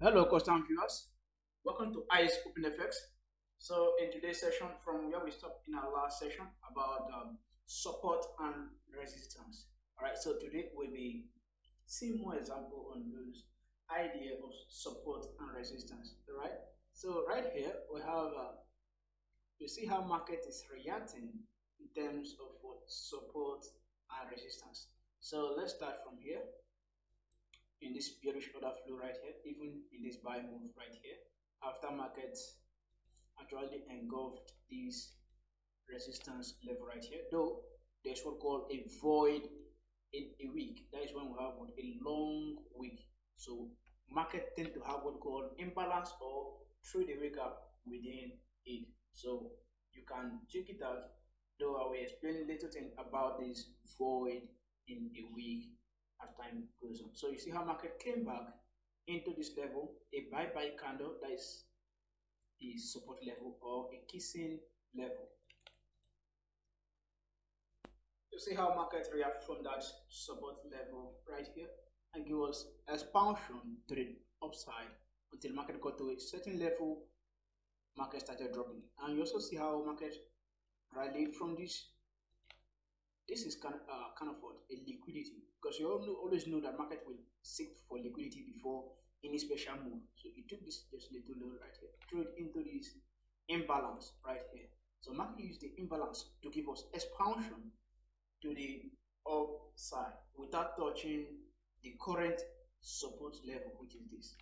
Hello, custom viewers. Welcome to ICE OpenFX. So, in today's session, from where we stopped in our last session about support and resistance. All right. So today we'll be seeing more example on those idea of support and resistance. All right. So right here we have you see how market is reacting in terms of what support and resistance. So let's start from here in this bearish order flow right here, even in this buy move right here, after market actually engulfed this resistance level right here, though there's what called a void in a week. That is when we have what, a long week. So market tend to have what called imbalance or trade a wake up within it. So you can check it out, though I will explain a little thing about this void in a week as time goes on. So you see how market came back into this level, a buy candle, that is the support level or a kissing level. You see how market react from that support level right here and give us expansion to the upside until market got to a certain level, market started dropping. And you also see how market rallied from this. This is kind of what a liquidity, because you always know that market will seek for liquidity before any special move. So it took this just little low right here, threw it into this imbalance right here. So market used the imbalance to give us expansion to the upside without touching the current support level, which is this.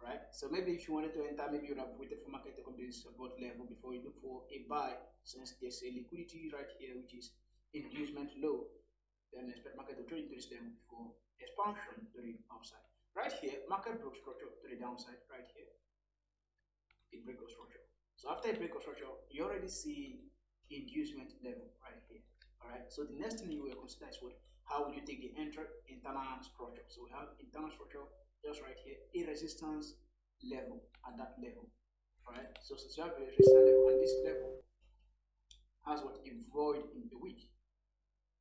Right? So maybe if you wanted to enter, maybe you would have waited for market to come to the support level before you look for a buy, since there's a liquidity right here, which is inducement low. Then expect market to trade into this level before expansion to the upside. Right here, market broke structure to the downside. Right here, it break of structure. So after a break of structure, you already see inducement level right here. All right. So the next thing you will consider is what? How will you take the internal structure? So we have internal structure just right here, a resistance level at that level. All right. So since you have a resistance level and this level has what, a void in the week.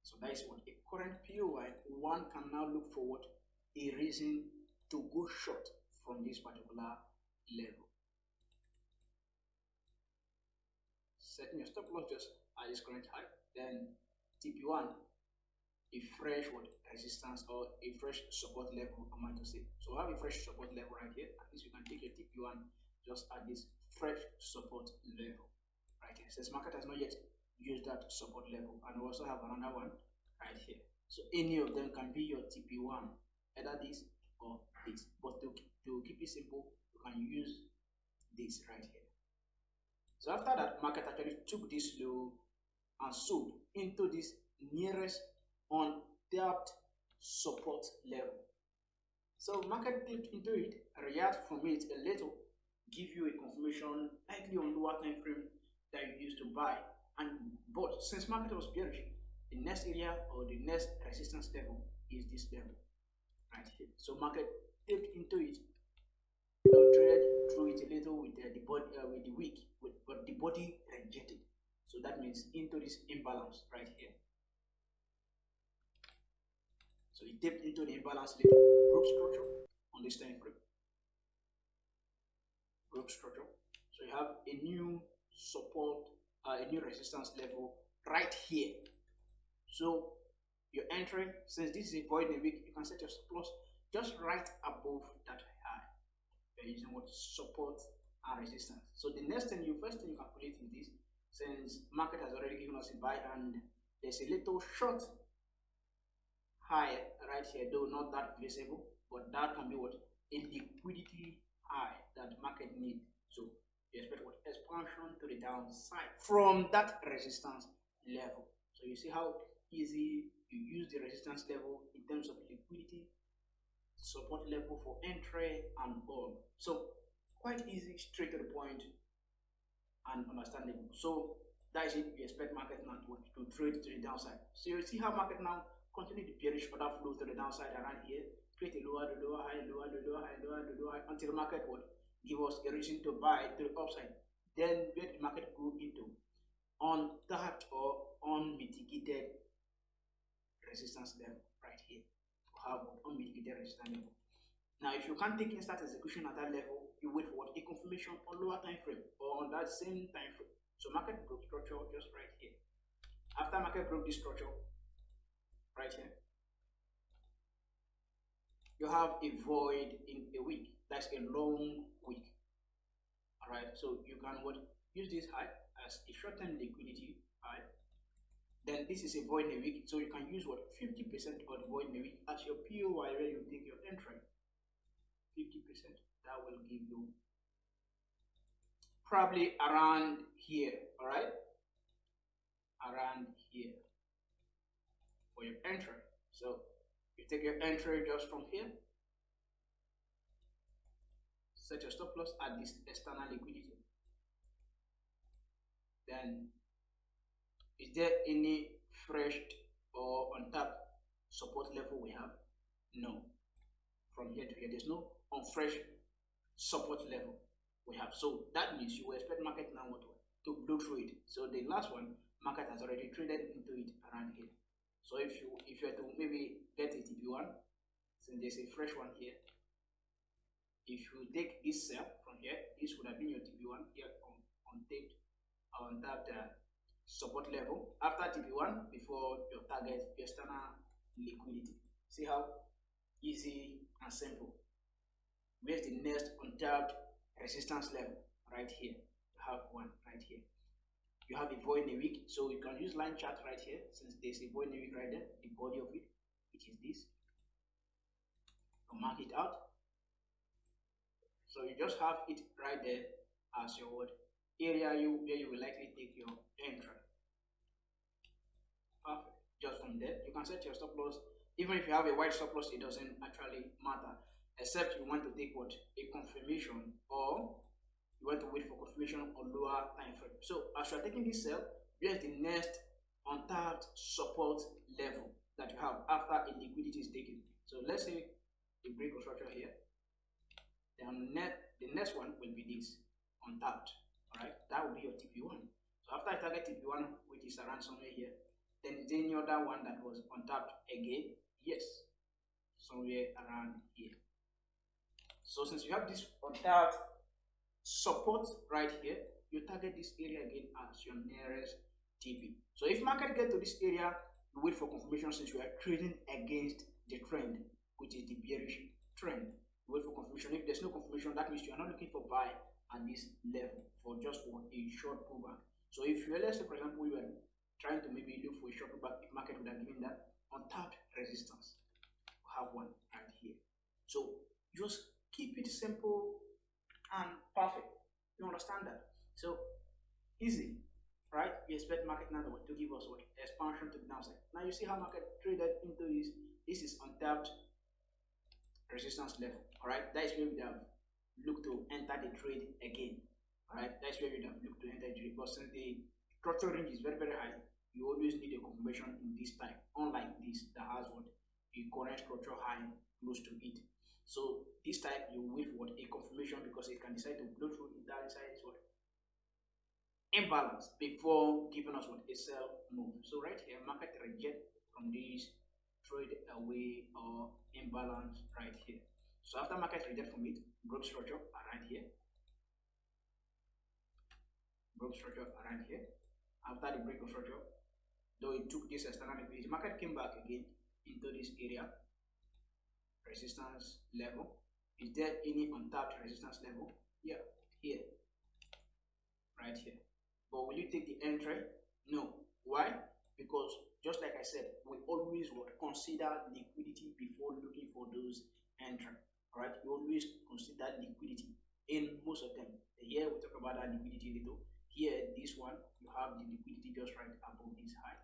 So that is what a current POI. One can now look for what, a reason to go short from this particular level. Setting your stop loss just at this current high, then TP1, a fresh what, resistance or a fresh support level, I might say. So I have a fresh support level right here. At least you can take your TP1 just at this fresh support level right here. Since market has not yet used that support level, and we also have another one right here. So any of them can be your TP1, either this or this. But to keep it simple, you can use this right here. So after that, market actually took this low and sold into this nearest untapped support level. So market dipped into it, react from it a little, give you a confirmation likely on lower time frame that you used to buy. And but since market was bearish, the next area or the next resistance level is this level right here. So market dipped into it, traded through it a little with the body with the wick, but the body rejected. So that means into this imbalance right here. So it dipped into the imbalance little, broke structure on this time frame. Broke structure. So you have a new support, a new resistance level right here. So your entry, since this is a void in a week, you can set your stop loss just right above that high. You're using what, support and resistance. So the next thing first thing you calculate is this, since market has already given us a buy and there's a little short high right here, though not that visible, but that can be what, a liquidity high that market need. So you expect what, expansion to the downside from that resistance level. So you see how easy you use the resistance level in terms of liquidity, support level for entry and all. So quite easy, straight to the point and understandable. So that is it. You expect market now to trade to the downside. So you see how market now continue the bearish order flow to the downside around here, create a lower, the lower high, lower, the lower high, lower, the lower high, until the market would give us a reason to buy to the upside. Then where the market go into untapped or unmitigated resistance level right here. We have unmitigated resistance level. Now, if you can't take instant execution at that level, you wait for what? A confirmation on lower time frame or on that same time frame. So market broke structure just right here. After market broke this structure, right here, you have a void in a week. That's a long week. Alright, so you can what? Use this high as a short-term liquidity high. Then this is a void in a week, so you can use what? 50% of the void in a week as your POI where you take your entry. 50%. That will give you probably around here. Alright? Around here for your entry. So you take your entry just from here. Set your stop loss at this external liquidity. Then, is there any fresh or untapped support level we have? No. From here to here, there's no unfresh support level we have. So that means you expect market now to blow through it. So the last one, market has already traded into it around here. So if you are to maybe get a TP1, since there's a fresh one here, if you take this sell from here, this would have been your TP1 here on that support level. After TP1, before your target, your external liquidity. See how easy and simple. Where's the next untapped resistance level? Right here. You have one right here. You have a void in a week, so you can use line chart right here. Since there's a void in a week right there, the body of it, which is this. You mark it out. So you just have it right there as your word area where you will likely take your entry. Perfect. Just from there, you can set your stop loss. Even if you have a wide stop loss, it doesn't actually matter, except you want to take what? A confirmation, or you want to wait for confirmation on lower time frame. So as you are taking this sell, here's the next untapped support level that you have after a liquidity is taken. So let's say the break of structure here. Then the next one will be this untapped. Alright, that will be your TP1. So after I target TP1, which is around somewhere here, then is there any other one that was untapped again? Yes, somewhere around here. So since you have this untapped support right here, you target this area again as your nearest TP. So if market get to this area, you wait for confirmation since you are trading against the trend, which is the bearish trend. Wait for confirmation. If there's no confirmation, that means you are not looking for buy at this level for just for a short pullback. So if you, let's say for example, you are trying to maybe look for a short pullback, if market would have given that untapped resistance, we have one right here. So just keep it simple and perfect. You understand that? So easy, right? You expect market now to give us what? Expansion to the downside. Now you see how market traded into this. This is untapped resistance level. All right, that is where we have looked to enter the trade again. All right, that's where we have looked to enter the trade. But since the structure range is very high, you always need a confirmation in this type, unlike this that has what a current structure high close to it. So this type you wait for a confirmation because it can decide to blow through it. That decide is what imbalance before giving us what a sell move. So right here, market reject from this trade away or imbalance right here. So after market reject from it, broke structure around here. Broke structure around here. After the break of structure, though it took this external liquidity, market came back again into this area. Resistance level. Is there any untapped resistance level? Yeah, here. Right here. But will you take the entry? No. Why? Because just like I said, we always would consider liquidity before looking for those entry. Alright, we always consider liquidity in most of them. Here we talk about that liquidity little. Here, this one, you have the liquidity just right above this high,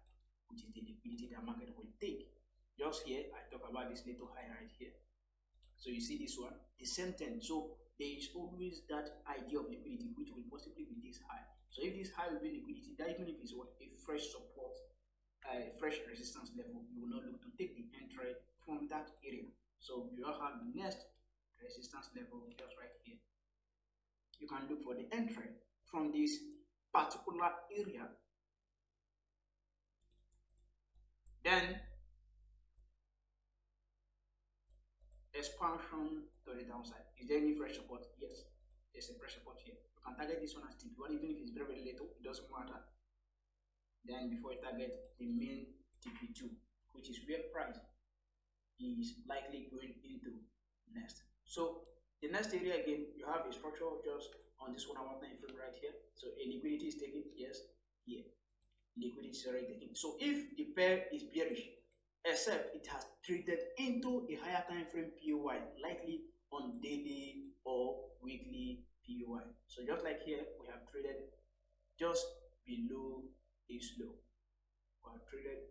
which is the liquidity that market will take. Just here, I talk about this little high right here. So you see this one, the same thing. So there is always that idea of liquidity, which will possibly be this high. So if this high will be liquidity, that even if it's what a fresh support, fresh resistance level, you will not look to take the entry from that area. So you all have the next resistance level just right here. You can look for the entry from this particular area. Then expansion to to the downside. Is there any fresh support? Yes, there's a fresh support here. You can target this one as TP1, even if it's very, very little, it doesn't matter. Then before you target the main TP2, which is where price is likely going into next. So the next area again, you have a structure just on this 1 hour time frame right here. So a liquidity is taken, yes, here. Liquidity is already taken. So if the pair is bearish, except it has traded into a higher time frame POY, likely on daily or weekly POY. So just like here, we have traded just below this low. We have traded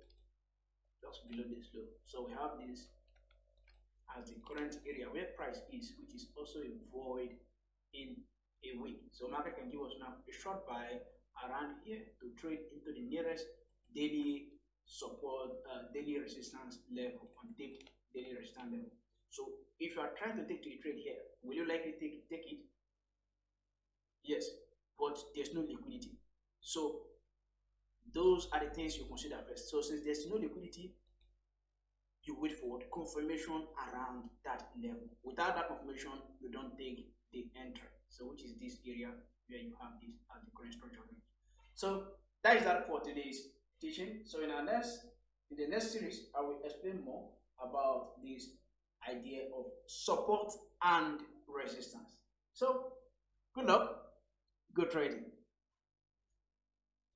just below this low. So we have this as the current area where price is, which is also a void in a week. So market can give us now a short buy around here to trade into the nearest daily support, daily resistance level, on daily resistance level. So if you are trying to take a trade here, will you likely take it? Yes, but there's no liquidity. So those are the things you consider first. So since there's no liquidity, you wait for confirmation around that level. Without that confirmation, you don't take the entry. So which is this area where you have this as the current structure range. So that is that for today's teaching. So in the next series, I will explain more about this idea of support and resistance. So good luck, good trading.